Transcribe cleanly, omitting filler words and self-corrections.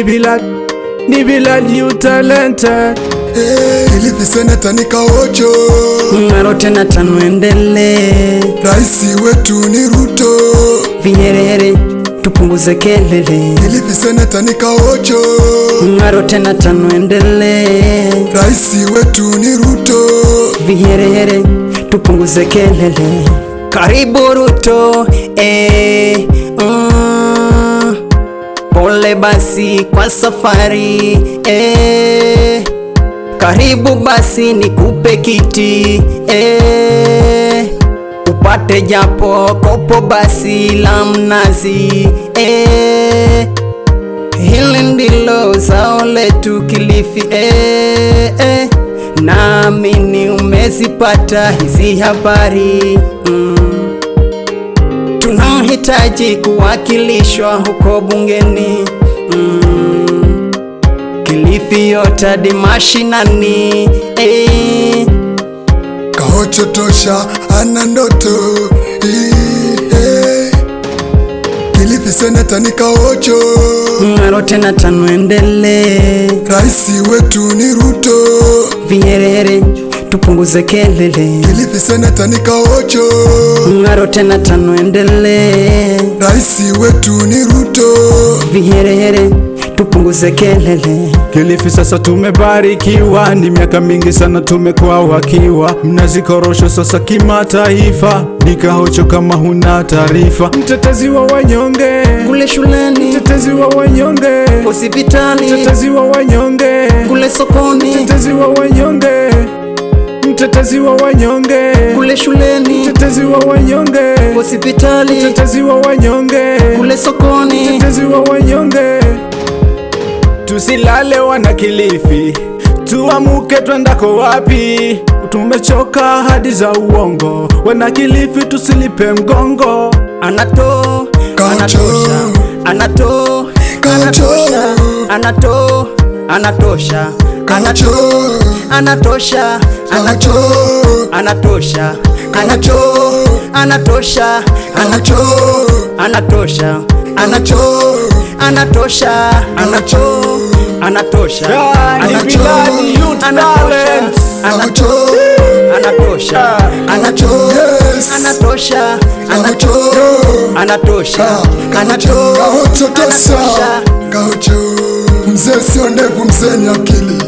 ni Bilal you talented. Kilifi seneta ni Kaocho, Ngaro tena tano endelee. raisi wetu ni Ruto, Viherehere tupunguze kelele. Kilifi seneta ni Kaocho, Ngaro tena tano endelee. raisi wetu ni Ruto, Viherehere tupunguze kelele. Karibu Ruto, pole basi kwa safari, karibu basi nikupe kiti, upate japo kopo basi la mnazi, hili ndilo zao letu Kilifi, naamini umezipata hizi habari. Tunahitaji kuwakilishwa huko bungeni, Kilifi yote hadi mashinani, Kaocho tosha ana ndoto, Kilifi seneta ni Kaocho, Ngaro tena tano endelee. raisi wetu ni Ruto, Viherehere tupunguze kelele. Kilifi seneta ni Kaocho, Ngaro tena tano endelee. raisi wetu ni Ruto, Viherehere tupunguze kelele. Kilifi sasa tumebarikiwa, ni miaka mingi sana tumekuwa wakiwa, mnazikorosho sasa kimataifa, ni Kaocho kama huna taarifa. Mtetezi wa wanyonge Kule shuleni, mtetezi wa wanyonge hospitali, mtetezi wa wanyonge kule sokoni, mtetezi wa wanyonge mtetezi wa wanyonge kule shuleni, mtetezi wa wanyonge hospitali, mtetezi wa wanyonge kule sokoni. mtetezi wa wanyonge. Tusilale wana Kilifi, tuamuke twendako wapi? Tumechoka hadi za uongo, wana Kilifi tusilipe mgongo. Anato, Kaocho, anato, Kaocho, anato, anatosha, Kaocho, anatosha, Kaocho, anatosha, Kaocho, anatosha, Kaocho, anatosha, anatosha, anatosha, Ni Bilal youth talent. anatosha, yes, anatosha, Kaocho, anatosha, Kaocho tosha, Kaocho, mzee sio ndevu, mzee ni akili.